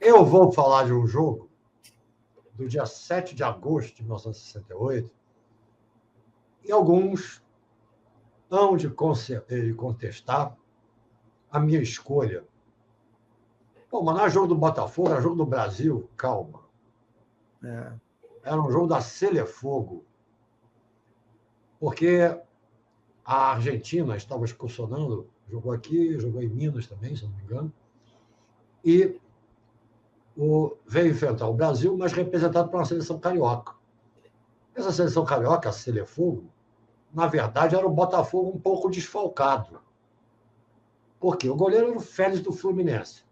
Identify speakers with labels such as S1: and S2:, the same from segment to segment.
S1: Eu vou falar de um jogo do dia 7 de agosto de 1968, e alguns hão de contestar a minha escolha. Pô, mas não é jogo do Botafogo, é jogo do Brasil. Calma. Era um jogo da Selefogo, porque a Argentina estava excursionando, jogou aqui, jogou em Minas também, se não me engano, e veio enfrentar o Brasil, mas representado por uma seleção carioca. Essa seleção carioca, a Selefogo, na verdade, era o Botafogo um pouco desfalcado. Por quê? O goleiro era o Félix do Fluminense.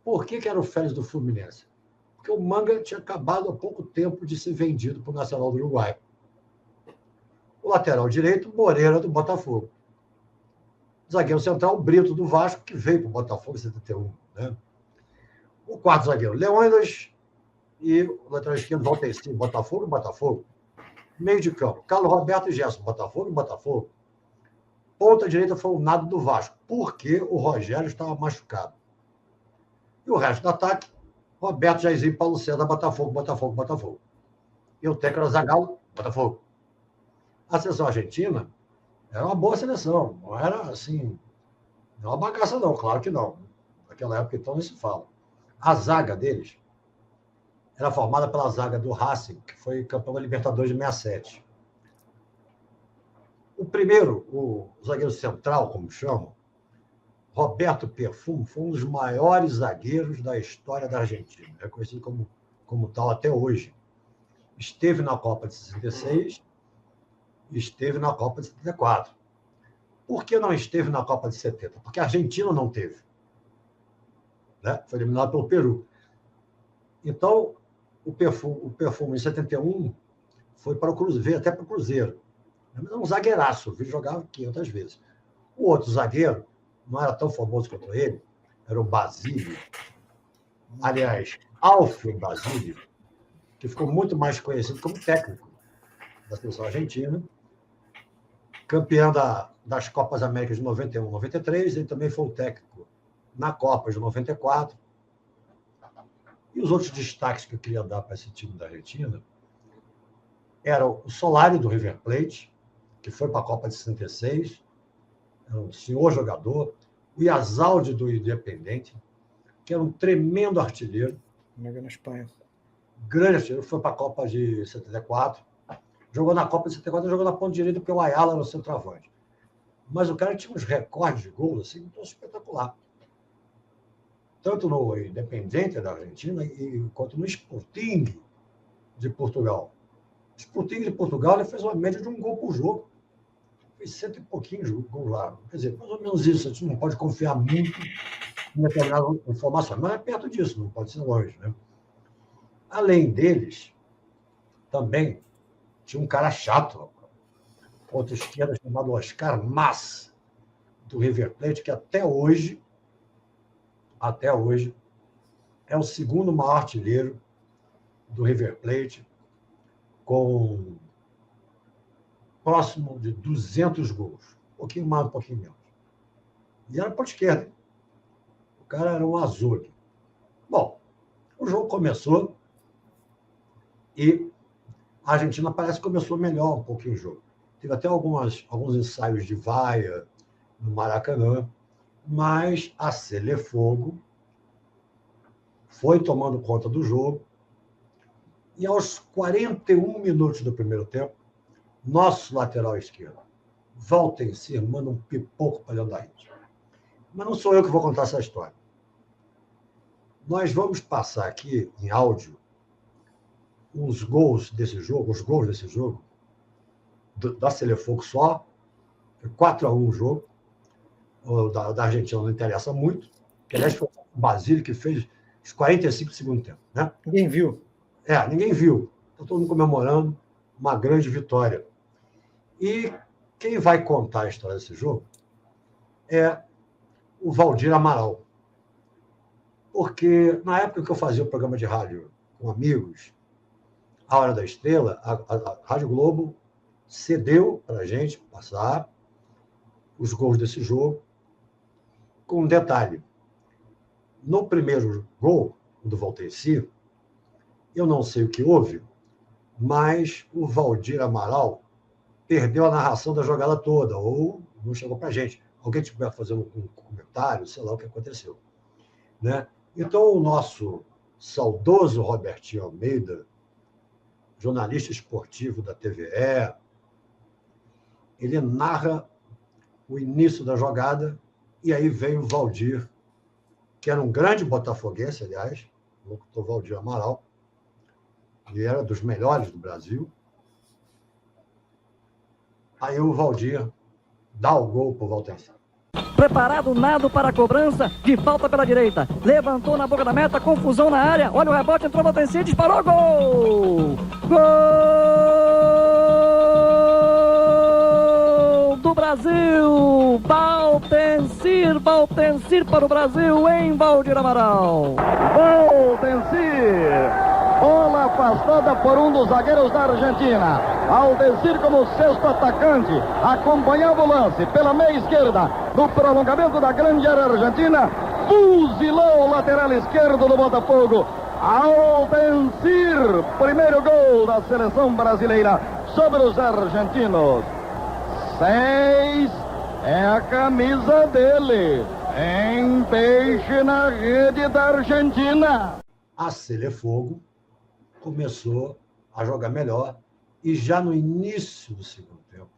S1: Por que era o Félix do Fluminense? Porque o Manga tinha acabado há pouco tempo de ser vendido para o Nacional do Uruguai. O lateral direito, Moreira, do Botafogo. O zagueiro central, Brito, do Vasco, que veio para o Botafogo em 71. Né? O quarto zagueiro, Leônidas, e o lateral esquerdo, Valteci, Botafogo. Meio de campo, Carlos Roberto e Gerson, Botafogo. Ponta direita foi o Nado do Vasco, porque o Rogério estava machucado. E o resto do ataque, Roberto, Jairzinho, Paulo César, Botafogo. E o técnico era Zagallo, Botafogo. A seleção argentina era uma boa seleção, não era assim, não uma bagaça não, claro que não. Naquela época, então, não se fala. A zaga deles era formada pela zaga do Racing, que foi campeão da Libertadores de 67. O primeiro, o zagueiro central, como chamam, Roberto Perfumo, foi um dos maiores zagueiros da história da Argentina. É conhecido como tal até hoje. Esteve na Copa de 66 e esteve na Copa de 74. Por que não esteve na Copa de 70? Porque a Argentina não teve. Né? Foi eliminado pelo Peru. Então, o Perfumo em 71 foi para o Cruzeiro, veio até para o Cruzeiro. Mas é um zagueiraço, vi jogar 500 vezes. O outro zagueiro não era tão famoso quanto ele, era o Basílio. Aliás, Alfio Basílio, que ficou muito mais conhecido como técnico da seleção argentina, campeão das Copas Américas de 91 e 93, ele também foi o técnico na Copa de 94. E os outros destaques que eu queria dar para esse time da Argentina eram o Solari, do River Plate, que foi para a Copa de 66, era um senhor jogador, o Yazaldi, do Independente, que era um tremendo artilheiro.
S2: Jogou na Espanha.
S1: Grande artilheiro, foi para a Copa de 74. Jogou na Copa de 74, jogou na ponta direita, porque o Ayala era o centroavante. Mas o cara tinha uns recordes de gols assim, muito espetacular. Tanto no Independente da Argentina quanto no Sporting de Portugal. O Sporting de Portugal ele fez uma média de 1 gol por jogo. Fez 100 e pouquinhos gols lá. Quer dizer, mais ou menos isso. A gente não pode confiar muito em determinada informação. Mas é perto disso, não pode ser longe. Né? Além deles, também tinha um cara chato, ponta esquerda, chamado Oscar Mas, do River Plate, que até hoje, é o segundo maior artilheiro do River Plate, com próximo de 200 gols. Um pouquinho mais, um pouquinho menos. E era ponta esquerda. O cara era um azul. Bom, o jogo começou e a Argentina parece que começou melhor um pouquinho o jogo. Teve até alguns ensaios de vaia no Maracanã, mas a Selefogo foi tomando conta do jogo e aos 41 minutos do primeiro tempo, nosso lateral esquerdo, Valteci, manda um pipoco para dentro da rede. Mas não sou eu que vou contar essa história. Nós vamos passar aqui em áudio os gols desse jogo, da Selefogo só, 4-1 o jogo, o da Argentina não interessa muito, que aliás foi o Basílio que fez os 45 do segundo tempo. Né?
S2: Ninguém viu.
S1: Ninguém viu. Está todo mundo comemorando uma grande vitória. E quem vai contar a história desse jogo é o Valdir Amaral. Porque na época que eu fazia o programa de rádio com amigos, A Hora da Estrela, a Rádio Globo cedeu para a gente passar os gols desse jogo, com um detalhe. No primeiro gol, do Valtenci, eu não sei o que houve, mas o Valdir Amaral perdeu a narração da jogada toda, ou não chegou para a gente. Alguém tiver fazendo um comentário, sei lá o que aconteceu. Né? Então, o nosso saudoso Robertinho Almeida, jornalista esportivo da TVE, ele narra o início da jogada, e aí vem o Valdir, que era um grande botafoguense, aliás, o locutor Valdir Amaral, ele era dos melhores do Brasil. Aí o Valdir dá o gol para o Valtenci.
S2: Preparado, Nado para a cobrança de falta pela direita. Levantou na boca da meta, confusão na área. Olha o rebote, entrou o Valtenci, disparou, gol! Gol do Brasil! Valtenci para o Brasil em Valdir Amaral.
S3: Valtenci! Bola afastada por um dos zagueiros da Argentina. Aldecir como sexto atacante. Acompanhava o lance pela meia esquerda. No prolongamento da grande área argentina. Fuzilou o lateral esquerdo do Botafogo. Aldecir. Primeiro gol da seleção brasileira sobre os argentinos. 6 é a camisa dele. Em peixe na rede da Argentina.
S1: A Selefogo começou a jogar melhor e já no início do segundo tempo,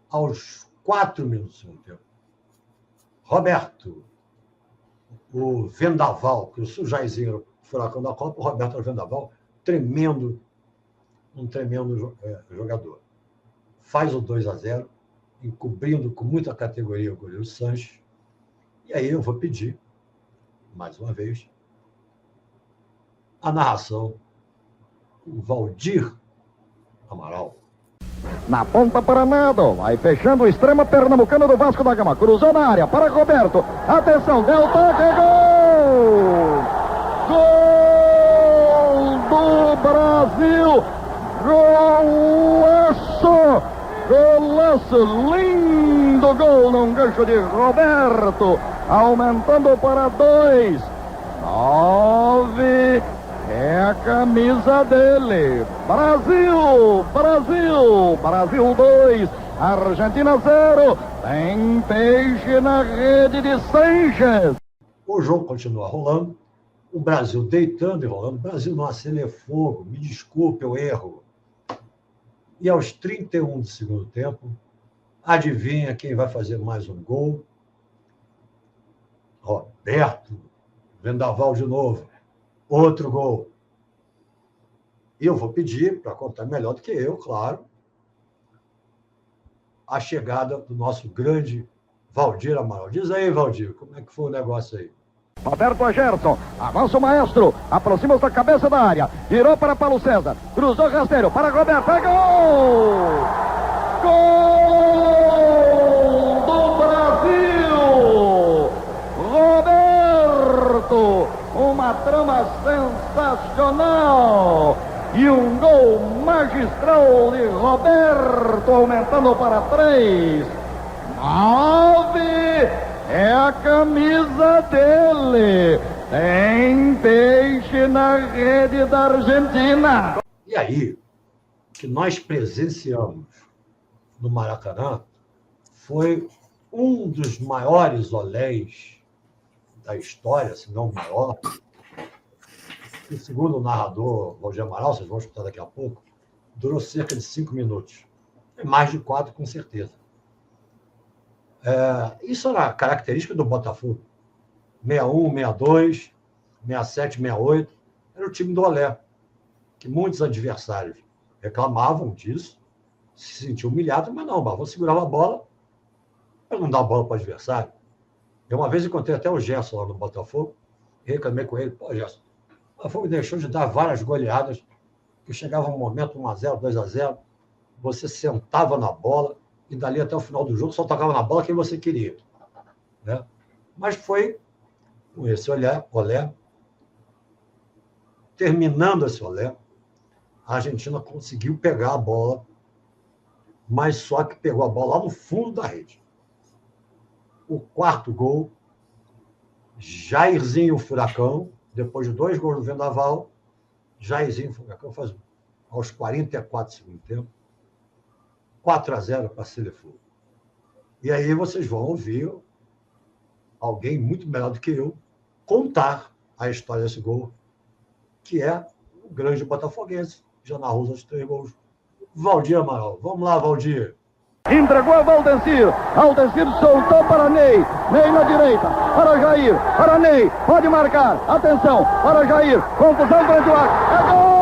S1: aos 4 minutos do segundo tempo, Roberto, o Vendaval, que o Jairzinho era o furacão da Copa, o Roberto era o Vendaval, um tremendo jogador. Faz o 2-0, encobrindo com muita categoria o goleiro Sanches, e aí eu vou pedir mais uma vez, a narração do Valdir Amaral.
S3: Na ponta para Nado, vai fechando o extremo pernambucano do Vasco da Gama, cruzou na área para Roberto, atenção, deu toque, gol! Gol do Brasil! Golaço, lindo gol num gancho de Roberto, aumentando para 2. 9 é a camisa dele. Brasil 2, Argentina 0. Tem peixe na rede de Sanches.
S1: O jogo continua rolando, o Brasil deitando e rolando. O Brasil não acende fogo, me desculpe o erro. E aos 31 do segundo tempo, adivinha quem vai fazer mais um gol? Roberto, Vendaval de novo, outro gol. E eu vou pedir, para contar melhor do que eu, claro, a chegada do nosso grande Valdir Amaral. Diz aí, Valdir, como é que foi o negócio aí?
S3: Roberto a Gerson, avança o maestro, aproxima-se da cabeça da área, virou para Paulo César, cruzou rasteiro para Roberto, é gol! Gol do Brasil! Roberto, uma trama sensacional e um gol magistral de Roberto, aumentando para 3. 9 é a camisa dele. Tem peixe na rede da Argentina.
S1: E aí, que nós presenciamos no Maracanã foi um dos maiores olés da história, se não o maior. E segundo o narrador Valdir Amaral, vocês vão escutar daqui a pouco, durou cerca de 5 minutos. Mais de 4, com certeza. Isso era característica do Botafogo. 61, 62, 67, 68. Era o time do olé. Que muitos adversários reclamavam disso, se sentiam humilhados, mas não, vou segurar a bola para não dar a bola para o adversário. Eu uma vez encontrei até o Gerson lá no Botafogo, e reclamei com ele, Gerson, o Botafogo deixou de dar várias goleadas, que chegava um momento 1-0, 2-0, você sentava na bola e dali até o final do jogo só tocava na bola quem você queria. Né? Mas foi com esse olé, terminando esse olé, a Argentina conseguiu pegar a bola, mas só que pegou a bola lá no fundo da rede. o quarto gol, Jairzinho Furacão, depois de 2 gols do Vendaval, Jairzinho Furacão faz aos 44 do segundo tempo, 4-0 para a Selefogo. E aí vocês vão ouvir alguém muito melhor do que eu contar a história desse gol, que é o grande botafoguense, já narrou os 3 gols. Valdir Amaral. Vamos lá, Valdir.
S3: Entregou a Valdecir. Valdecir soltou para Ney. Ney na direita. Para Jair. Para Ney. Pode marcar. Atenção. Para Jair. Confusão frente ao arco. É gol!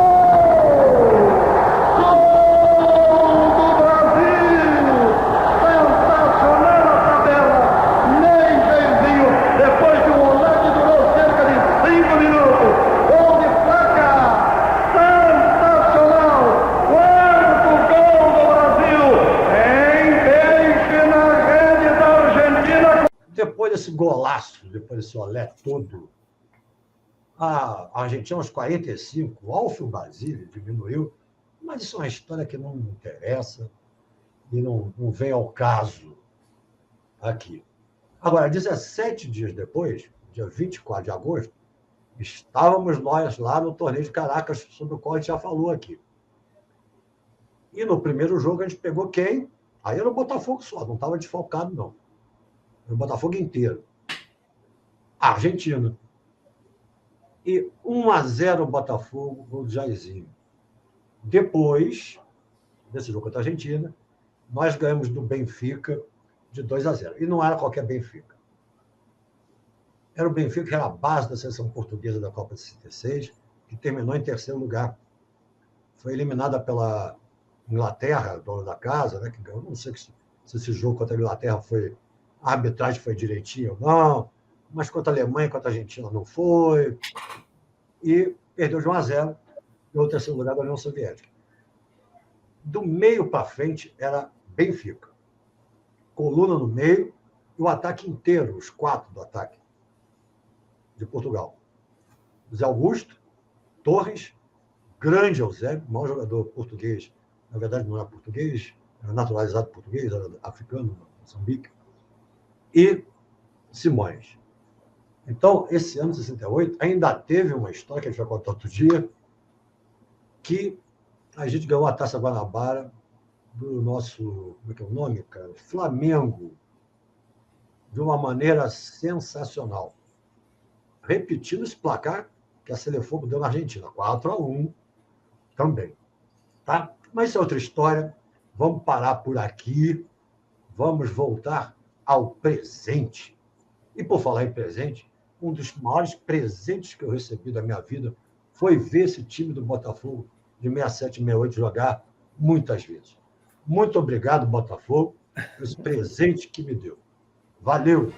S1: Depois desse golaço, depois desse olé todo, a Argentina aos 45, o Alfio Basile diminuiu, mas isso é uma história que não interessa e não vem ao caso aqui. Agora, 17 dias depois, dia 24 de agosto, estávamos nós lá no torneio de Caracas, sobre o qual a gente já falou aqui. E no primeiro jogo a gente pegou quem? Aí era o Botafogo só, não estava desfalcado, não. Era o Botafogo inteiro. A Argentina. E 1-0 Botafogo, gol do Jairzinho. Depois desse jogo contra a Argentina, nós ganhamos do Benfica de 2-0. E não era qualquer Benfica. Era o Benfica que era a base da seleção portuguesa da Copa de 66, que terminou em 3º lugar. Foi eliminada pela Inglaterra, dona da casa, né, que ganhou. Não sei se esse jogo contra a Inglaterra foi... A arbitragem foi direitinha ou não, mas contra a Alemanha, contra a Argentina não foi. E perdeu de 1-0, no 3º lugar da União Soviética. Do meio para frente era Benfica. Coluna no meio e o ataque inteiro, os 4 do ataque de Portugal. Zé Augusto, Torres, grande Eusébio, maior jogador português. Na verdade, não era português, era naturalizado português, era africano, Moçambique. E Simões. Então, esse ano de 68, ainda teve uma história que a gente vai contar outro dia, que a gente ganhou a Taça Guanabara do nosso, como é que é o nome, cara? Flamengo, de uma maneira sensacional. Repetindo esse placar que a Selefogo deu na Argentina, 4-1 também. Tá? Mas isso é outra história. Vamos parar por aqui. Vamos voltar ao presente. E por falar em presente, um dos maiores presentes que eu recebi da minha vida foi ver esse time do Botafogo de 67 e 68 jogar muitas vezes. Muito obrigado, Botafogo, por esse presente que me deu. Valeu!